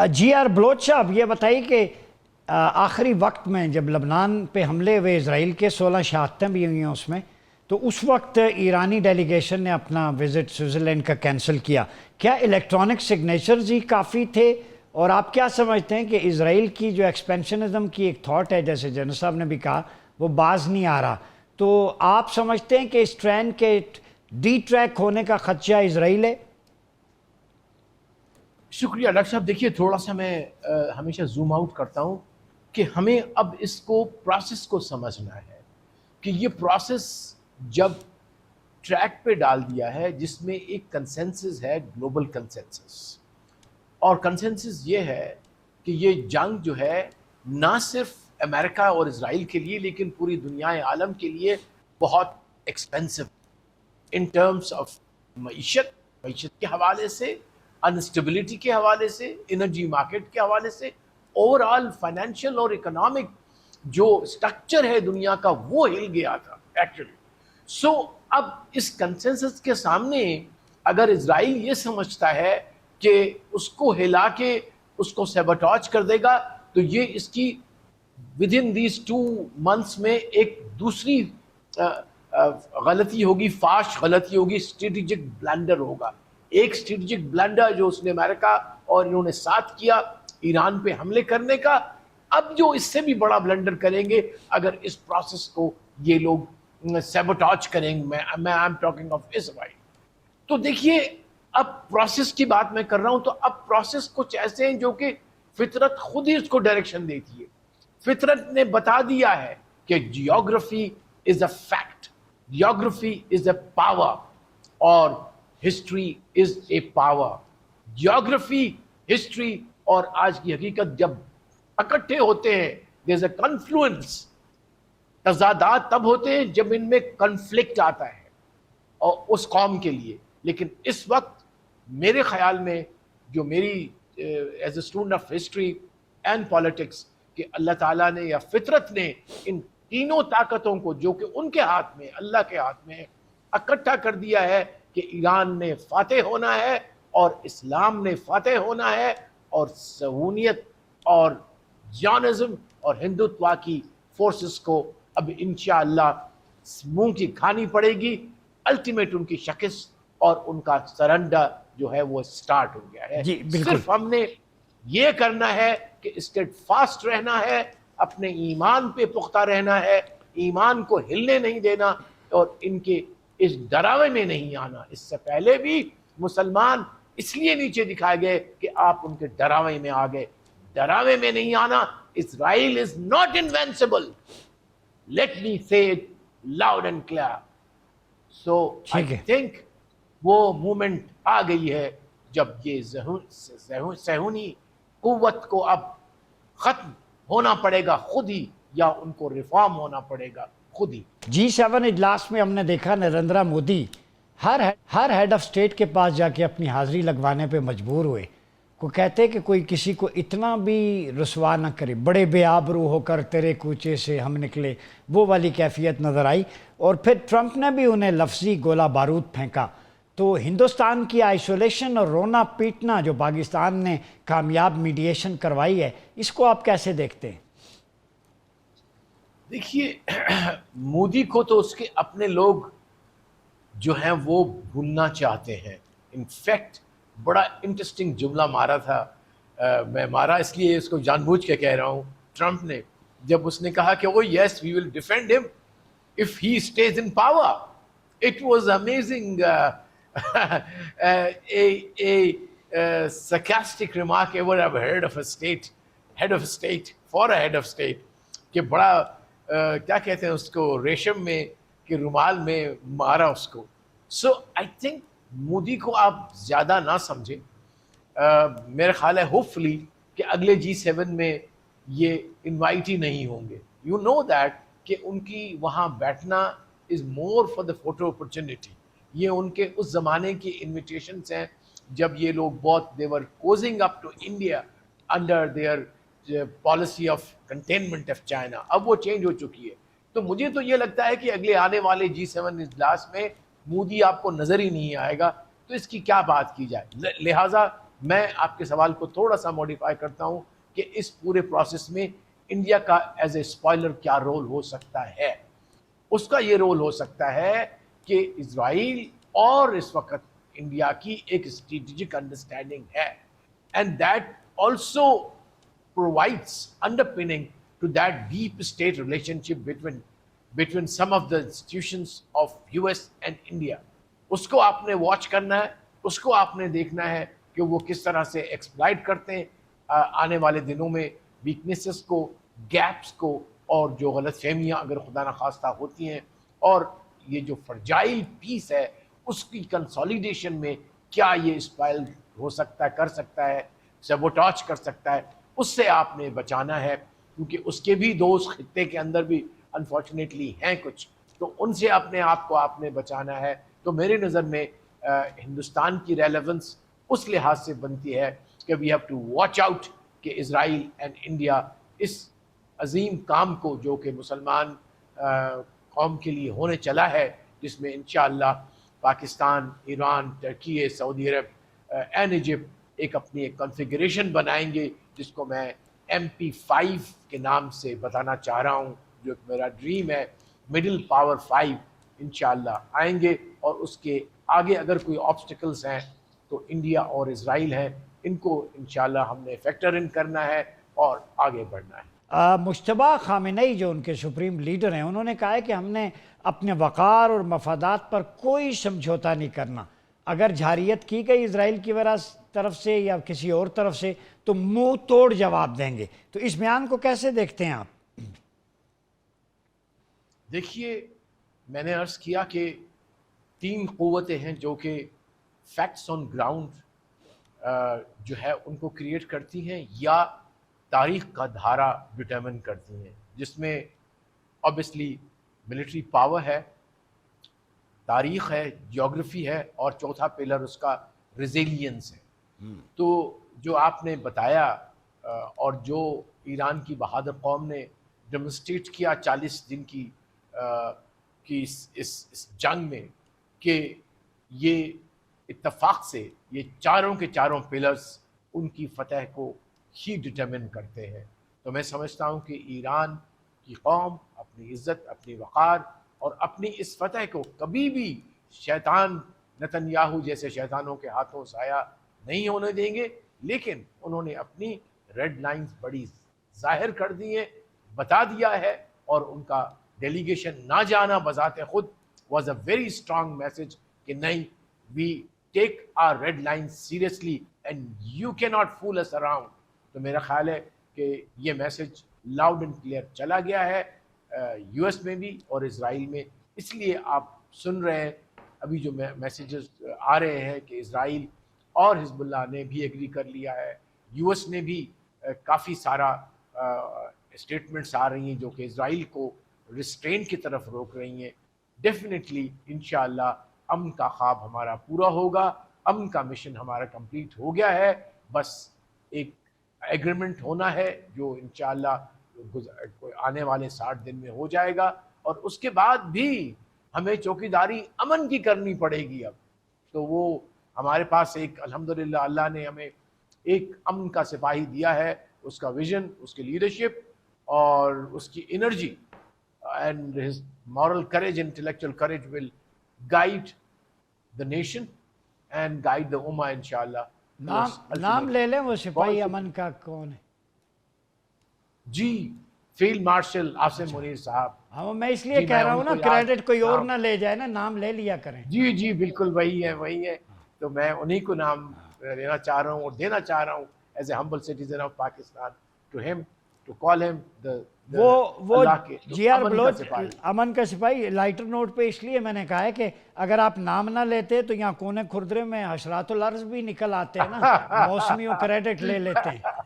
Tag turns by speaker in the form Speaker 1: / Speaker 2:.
Speaker 1: جی are Baloch صاحب، یہ بتائیے کہ آخری وقت میں جب لبنان پہ حملے ہوئے اسرائیل کے 16 شہادتیں بھی ہوئی ہیں اس میں، تو اس وقت ایرانی ڈیلیگیشن نے اپنا وزٹ سوئٹزرلینڈ کا کینسل کیا. کیا الیکٹرانک سگنیچرز ہی کافی تھے؟ اور آپ کیا سمجھتے ہیں کہ اسرائیل کی جو ایکسپینشنزم کی ایک تھاٹ ہے، جیسے جنرل صاحب نے بھی کہا، وہ باز نہیں آ رہا، تو آپ سمجھتے ہیں کہ اس ٹرین کے ڈی ٹریک ہونے کا خدشہ اسرائیل ہے؟
Speaker 2: شکریہ ڈاکٹر صاحب. دیکھیے، تھوڑا سا میں ہمیشہ زوم آؤٹ کرتا ہوں کہ ہمیں اب اس کو پروسیس کو سمجھنا ہے کہ یہ پروسیس جب ٹریک پہ ڈال دیا ہے، جس میں ایک کنسنسس ہے، گلوبل کنسنسس، اور کنسنسس یہ ہے کہ یہ جنگ جو ہے نہ صرف امریکہ اور اسرائیل کے لیے لیکن پوری دنیا عالم کے لیے بہت ایکسپینسو ان ٹرمز آف معیشت کے حوالے سے، انسٹیبلٹی کے حوالے سے، انرجی مارکیٹ کے حوالے سے، اوور آل فائنینشیل اور اکنامک جو سٹرکچر ہے دنیا کا وہ ہل گیا تھا ایکچولی. سو اب اس کنسنسس کے سامنے اگر اسرائیل یہ سمجھتا ہے کہ اس کو ہلا کے اس کو سیبوٹاج کر دے گا، تو یہ اس کی ود ان دیز 2 months میں ایک دوسری غلطی ہوگی، فاش غلطی ہوگی، اسٹریٹجک بلنڈر ہوگا. ایک اسٹریٹجک بلنڈر جو اس نے امریکہ اور انہوں نے ساتھ کیا ایران پہ حملے کرنے کا، اب جو اس سے بھی بڑا بلنڈر کریں گے اگر اس پروسیس کو یہ لوگ سیبوٹاج کریں گے. میں I am talking of Israel. تو دیکھیے، اب پروسیس کی بات میں کر رہا ہوں، تو اب پروسیس کچھ ایسے ہیں جو کہ فطرت خود ہی اس کو ڈائریکشن دیتی ہے. فطرت نے بتا دیا ہے کہ geography is a fact, geography is a power, اور history is a power. Geography, history اور آج کی حقیقت جب اکٹھے ہوتے ہیں، دیر از اے کنفلوئنس. تضادات تب ہوتے ہیں جب ان میں کنفلکٹ آتا ہے اور اس قوم کے لیے. لیکن اس وقت میرے خیال میں، جو میری as a student of history and politics, کہ اللہ تعالیٰ نے یا فطرت نے ان تینوں طاقتوں کو جو کہ ان کے ہاتھ میں، اللہ کے ہاتھ میں، اکٹھا کر دیا ہے کہ ایران نے فاتح ہونا ہے اور اسلام نے فاتح ہونا ہے، اور صہیونیت اور زیونزم اور ہندوتوا کی فورسز کو اب انشاءاللہ منہ کی کھانی پڑے گی. الٹیمیٹ ان کی شکست اور ان کا سرنڈر جو ہے وہ سٹارٹ ہو گیا ہے.
Speaker 1: جی بالکل.
Speaker 2: صرف ہم نے یہ کرنا ہے کہ اسٹیڈ فاسٹ رہنا ہے، اپنے ایمان پہ پختہ رہنا ہے، ایمان کو ہلنے نہیں دینا، اور ان کے اس ڈراوے میں نہیں آنا. اس سے پہلے بھی مسلمان اس لیے نیچے دکھائے گئے کہ آپ ان کے ڈراوے میں آ گئے. ڈراوے میں نہیں آنا. اسرائیل is not invincible. Let me سے it loud and clear. So I think وہ مومنٹ آ گئی ہے جب یہ صہیونی قوت کو اب ختم ہونا پڑے گا خود ہی، یا ان کو ریفارم ہونا پڑے گا خود ہی.
Speaker 1: G7 اجلاس میں ہم نے دیکھا نریندرا مودی ہر ہیڈ آف سٹیٹ کے پاس جا کے اپنی حاضری لگوانے پہ مجبور ہوئے. کو کہتے کہ کوئی کسی کو اتنا بھی رسوا نہ کرے، بڑے بے آبرو ہو کر تیرے کوچے سے ہم نکلے، وہ والی کیفیت نظر آئی. اور پھر ٹرمپ نے بھی انہیں لفظی گولہ بارود پھینکا. تو ہندوستان کی آئسولیشن اور رونا پیٹنا جو پاکستان نے کامیاب میڈیشن کروائی ہے، اس کو آپ کیسے دیکھتے ہیں؟
Speaker 2: دیکھیے، مودی کو تو اس کے اپنے لوگ جو ہیں وہ بھولنا چاہتے ہیں. انفیکٹ بڑا انٹرسٹنگ جملہ مارا تھا، میں مارا اس لیے اس کو جان بوجھ کے کہہ رہا ہوں، ٹرمپ نے، جب اس نے کہا کہ وہ یس وی ول ڈیفینڈ ہم if he stays in power. It was amazing, a sarcastic remark ever I've heard of a head of state, for a head of state, کہ بڑا کیا کہتے ہیں اس کو، ریشم میں کہ رومال میں مارا اس کو. سو آئی تھنک مودی کو آپ زیادہ نہ سمجھیں. میرا خیال ہے ہوپ فلی کہ اگلے G7 میں یہ انوائٹ ہی نہیں ہوں گے. یو نو دیٹ کہ ان کی وہاں بیٹھنا is more for the photo opportunity. یہ ان کے اس زمانے کی انویٹیشنز ہیں جب یہ لوگ بہت they were cozying up to India under their policy of containment of China. اب وہ چینج ہو چکی ہے. تو مجھے تو یہ لگتا ہے کہ اگلے آنے والے G7 اجلاس میں مودی آپ کو نظر ہی نہیں آئے گا، تو اس کی کیا بات کی جائے. لہٰذا میں آپ کے سوال کو تھوڑا سا موڈیفائی کرتا ہوں کہ اس پورے پروسیس میں انڈیا کا ایز اے اسپوائلر کیا رول ہو سکتا ہے. اس کا یہ رول ہو سکتا ہے کہ اسرائیل اور اس وقت انڈیا کی ایک اسٹریٹجک انڈرسٹینڈنگ ہے, and that also provides underpinning to that deep state relationship between some of the institutions of US and India. اس کو آپ نے واچ کرنا ہے, اس کو آپ نے دیکھنا ہے کہ وہ کس طرح سے ایکسپلائٹ کرتے ہیں آنے والے دنوں میں ویکنیسز کو, گیپس کو, اور جو غلط فہمیاں اگر خدا نخواستہ ہوتی ہیں, اور یہ جو فرجائل پیس ہے اس کی کنسالیڈیشن میں کیا یہ اسپائل ہو سکتا ہے, کر سکتا ہے, سیبوٹاج کر سکتا ہے, اس سے آپ نے بچانا ہے, کیونکہ اس کے بھی دوست خطے کے اندر بھی انفارچونیٹلی ہیں کچھ, تو ان سے اپنے آپ کو آپ نے بچانا ہے. تو میرے نظر میں ہندوستان کی ریلیونس اس لحاظ سے بنتی ہے کہ we have to watch out کہ اسرائیل اینڈ انڈیا اس عظیم کام کو جو کہ مسلمان قوم کے لیے ہونے چلا ہے, جس میں انشاءاللہ پاکستان, ایران, ترکی, سعودی عرب اینڈ ایجپٹ ایک اپنی ایک کنفیگریشن بنائیں گے جس کو میں MP5 کے نام سے بتانا چاہ رہا ہوں, جو میرا ڈریم ہے. مڈل پاور 5 انشاءاللہ آئیں گے, اور اس کے آگے اگر کوئی آبسٹیکلز ہیں تو انڈیا اور اسرائیل ہیں, ان کو انشاءاللہ ہم نے فیکٹر ان کرنا ہے اور آگے بڑھنا ہے.
Speaker 1: مجتبیٰ خامنئی جو ان کے سپریم لیڈر ہیں, انہوں نے کہا ہے کہ ہم نے اپنے وقار اور مفادات پر کوئی سمجھوتا نہیں کرنا. اگر جھاریت کی گئی اسرائیل کی طرف سے یا کسی اور طرف سے تو منہ توڑ جواب دیں گے. تو اس بیان کو کیسے دیکھتے ہیں آپ؟
Speaker 2: دیکھیے, میں نے عرض کیا کہ 3 قوتیں ہیں جو کہ فیکٹس آن گراؤنڈ جو ہے ان کو کریٹ کرتی ہیں یا تاریخ کا دھارا ڈٹرمن کرتی ہیں, جس میں آبویسلی ملٹری پاور ہے, تاریخ ہے, جیوگرافی ہے, اور چوتھا پلر اس کا ریزیلینس ہے. تو جو آپ نے بتایا اور جو ایران کی بہادر قوم نے ڈیمونسٹریٹ کیا 40 دن کی اس جنگ میں, کہ یہ اتفاق سے یہ چاروں کے چاروں پلرز ان کی فتح کو ہی ڈٹرمن کرتے ہیں. تو میں سمجھتا ہوں کہ ایران کی قوم اپنی عزت, اپنی وقار اور اپنی اس فتح کو کبھی بھی شیطان نتنیاہو جیسے شیطانوں کے ہاتھوں ضائع نہیں ہونے دیں گے. لیکن انہوں نے اپنی ریڈ لائنز بڑی ظاہر کر دی ہیں, بتا دیا ہے, اور ان کا ڈیلیگیشن نہ جانا بذات خود was a very strong message کہ نہیں, we take our red lines seriously and you can not fool us around. تو میرا خیال ہے کہ یہ میسج لاؤڈ اینڈ کلیئر چلا گیا ہے US میں بھی اور اسرائیل میں. اس لیے آپ سن رہے ہیں ابھی جو میسیجز آ رہے ہیں کہ اسرائیل اور حزب اللہ نے بھی ایگری کر لیا ہے, US نے بھی کافی سارا اسٹیٹمنٹس آ رہی ہیں جو کہ اسرائیل کو ریسٹرین کی طرف روک رہی ہیں. ڈیفینیٹلی انشاءاللہ امن کا خواب ہمارا پورا ہوگا, امن کا مشن ہمارا کمپلیٹ ہو گیا ہے. بس ایک ایگریمنٹ ہونا ہے جو انشاءاللہ آنے والے 60 دن میں ہو جائے گا, اور اس کے بعد بھی ہمیں چوکیداری امن کی کرنی پڑے گی. اب تو وہ ہمارے پاس ایک الحمدللہ اللہ نے ہمیں ایک امن کا سپاہی دیا ہے, اس کا ویژن, اس کی لیڈرشپ اور اس کی energy, and his moral courage, intellectual courage will guide the nation and guide the ummah inshallah.
Speaker 1: نام لے لیں وہ سپاہی امن کا کون ہے؟
Speaker 2: جی, فیلڈ مارشل عاصم منیر صاحب.
Speaker 1: ہاں, میں اس لیے کہہ رہا ہوں نا, کریڈٹ کوئی اور نہ لے جائے نا, نام لے لیا کریں.
Speaker 2: جی جی بالکل وہی ہے, وہی ہے. تو میں انہی کو نام لینا چاہ رہا ہوں اور دینا چاہ رہا ہوں as a humble citizen of Pakistan, to him, to call him
Speaker 1: وہ جی آر بلوچ امن کا سپاہی. لائٹر نوٹ پہ اس لیے میں نے کہا ہے کہ اگر آپ نام نہ لیتے تو یہاں کونے کھردرے میں حشرات الارض بھی نکل آتے ہیں نا, موسمیوں کریڈٹ لے لیتے ہیں.